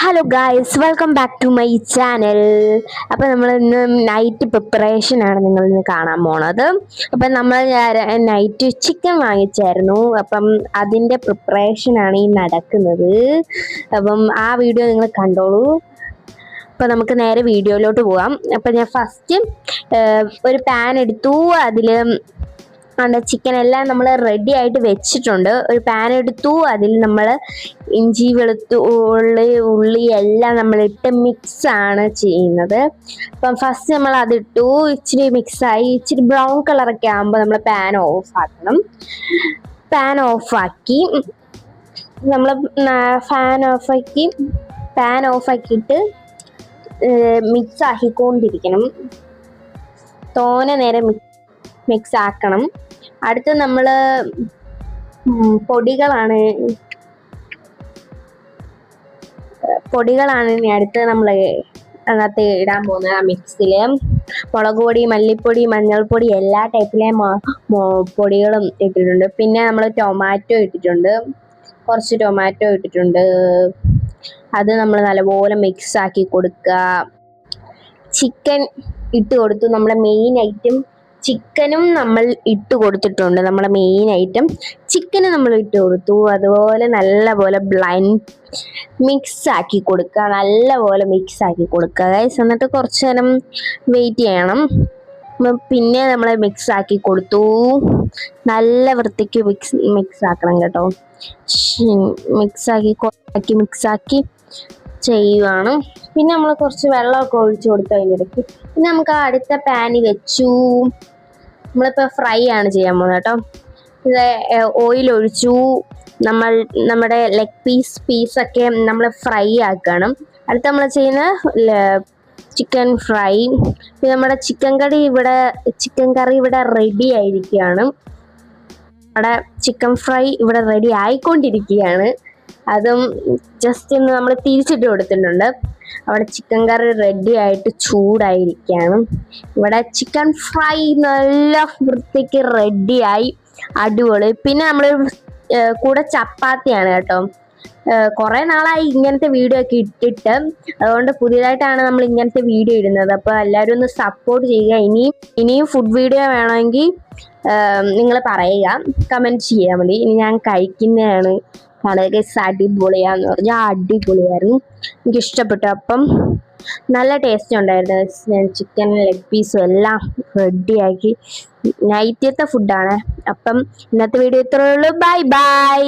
Hello guys, welcome back to my channel. അപ്പം നമ്മൾ ഇന്ന് നൈറ്റ് പ്രിപ്പറേഷൻ ആണ് നിങ്ങൾ ഇന്ന് കാണാൻ പോണത്. അപ്പം നമ്മൾ നൈറ്റ് ചിക്കൻ വാങ്ങിച്ചായിരുന്നു. അപ്പം അതിൻ്റെ പ്രിപ്പറേഷൻ ആണ് ഈ നടക്കുന്നത്. അപ്പം ആ വീഡിയോ നിങ്ങൾ കണ്ടോളൂ. അപ്പം നമുക്ക് നേരെ വീഡിയോയിലോട്ട് പോകാം. അപ്പം ഞാൻ ഫസ്റ്റ് ഒരു പാൻ എടുത്തു. അതിൽ ചിക്കൻ എല്ലാം നമ്മൾ റെഡി ആയിട്ട് വെച്ചിട്ടുണ്ട്. ഒരു പാൻ എടുത്തു. അതിൽ നമ്മൾ ഇഞ്ചി ഉള്ളി എല്ലാം നമ്മളിട്ട് മിക്സ് ആണ് ചെയ്യുന്നത്. അപ്പം ഫസ്റ്റ് നമ്മൾ അതിട്ടു. ഇച്ചിരി മിക്സായി ഇച്ചിരി ബ്രൗൺ കളറൊക്കെ ആകുമ്പോൾ നമ്മൾ പാൻ ഓഫാക്കണം. പാൻ ഓഫാക്കിയിട്ട് മിക്സ് ആക്കിക്കൊണ്ടിരിക്കണം. തോനെ നേരം മിക്സ് ആക്കണം. അടുത്ത് നമ്മൾ പൊടികളാണ് ഇനി അടുത്ത് നമ്മൾ അതിനകത്ത് ഇടാൻ പോകുന്നത്. ആ മിക്സിൽ മുളക് പൊടി, മല്ലിപ്പൊടി, മഞ്ഞൾപ്പൊടി എല്ലാ ടൈപ്പിലെ പൊടികളും ഇട്ടിട്ടുണ്ട്. പിന്നെ നമ്മൾ കുറച്ച് ടൊമാറ്റോ ഇട്ടിട്ടുണ്ട്. അത് നമ്മൾ നല്ലപോലെ മിക്സ് ആക്കി കൊടുക്കുക. ചിക്കൻ ഇട്ട് കൊടുത്തു. നമ്മുടെ മെയിൻ ഐറ്റം ചിക്കനും നമ്മൾ ഇട്ട് കൊടുത്തിട്ടുണ്ട്. നമ്മുടെ മെയിൻ ഐറ്റം ചിക്കന് നമ്മൾ ഇട്ട് കൊടുത്തു. അതുപോലെ നല്ലപോലെ മിക്സ് ആക്കി കൊടുക്കുക ഗൈസ്. എന്നിട്ട് കുറച്ച് നേരം വെയിറ്റ് ചെയ്യണം. പിന്നെ നമ്മൾ മിക്സ് ആക്കി കൊടുത്തു. നല്ല വൃത്തിക്ക് മിക്സ് ആക്കണം കേട്ടോ. മിക്സ് ആക്കി ചെയ്യുവാണ്. പിന്നെ നമ്മൾ കുറച്ച് വെള്ളമൊക്കെ ഒഴിച്ചു കൊടുത്തു അതിനിടയ്ക്ക്. പിന്നെ നമുക്ക് അടുത്ത പാനിൽ വെച്ചു. നമ്മളിപ്പോൾ ഫ്രൈ ആണ് ചെയ്യാൻ പോകുന്നത് കേട്ടോ. ഇത് ഓയിൽ ഒഴിച്ചു. നമ്മുടെ ലെഗ് പീസൊക്കെ നമ്മൾ ഫ്രൈ ആക്കണം. അടുത്ത നമ്മൾ ചെയ്യുന്ന ചിക്കൻ ഫ്രൈ. പിന്നെ നമ്മുടെ ചിക്കൻ കറി ഇവിടെ റെഡി ആയിരിക്കുകയാണ്. നമ്മുടെ ചിക്കൻ ഫ്രൈ ഇവിടെ റെഡി ആയിക്കൊണ്ടിരിക്കുകയാണ്. അതും ജസ്റ്റ് ഒന്ന് നമ്മൾ തിരിച്ചിട്ട് കൊടുത്തിട്ടുണ്ട്. അവിടെ ചിക്കൻ കറി റെഡി ആയിട്ട് ചൂടായിരിക്കുകയാണ്. ഇവിടെ ചിക്കൻ ഫ്രൈ നല്ല വൃത്തിക്ക് റെഡിയായി, അടിപൊളി. പിന്നെ നമ്മൾ കൂടെ ചപ്പാത്തിയാണ് കേട്ടോ. കുറേ നാളായി ഇങ്ങനത്തെ വീഡിയോ ഒക്കെ ഇട്ടിട്ട്, അതുകൊണ്ട് പുതിയതായിട്ടാണ് നമ്മൾ ഇങ്ങനത്തെ വീഡിയോ ഇടുന്നത്. അപ്പോൾ എല്ലാവരും ഒന്ന് സപ്പോർട്ട് ചെയ്യുക. ഇനിയും ഫുഡ് വീഡിയോ വേണമെങ്കിൽ നിങ്ങൾ പറയുക, കമൻറ്റ് ചെയ്താൽ മതി. ഇനി ഞാൻ കഴിക്കുന്നതാണ്. അടിപൊളിയാന്ന് പറഞ്ഞാൽ അടിപൊളിയായിരുന്നു, എനിക്കിഷ്ടപ്പെട്ടു. അപ്പം നല്ല ടേസ്റ്റ് ഉണ്ടായിരുന്നു. ഞാൻ ചിക്കൻ ലെഗ് പീസും എല്ലാം റെഡിയാക്കി. നൈറ്റത്തെ ഫുഡാണ്. അപ്പം ഇന്നത്തെ വീഡിയോ ഇത്രയേ ഉള്ളൂ. Bye bye.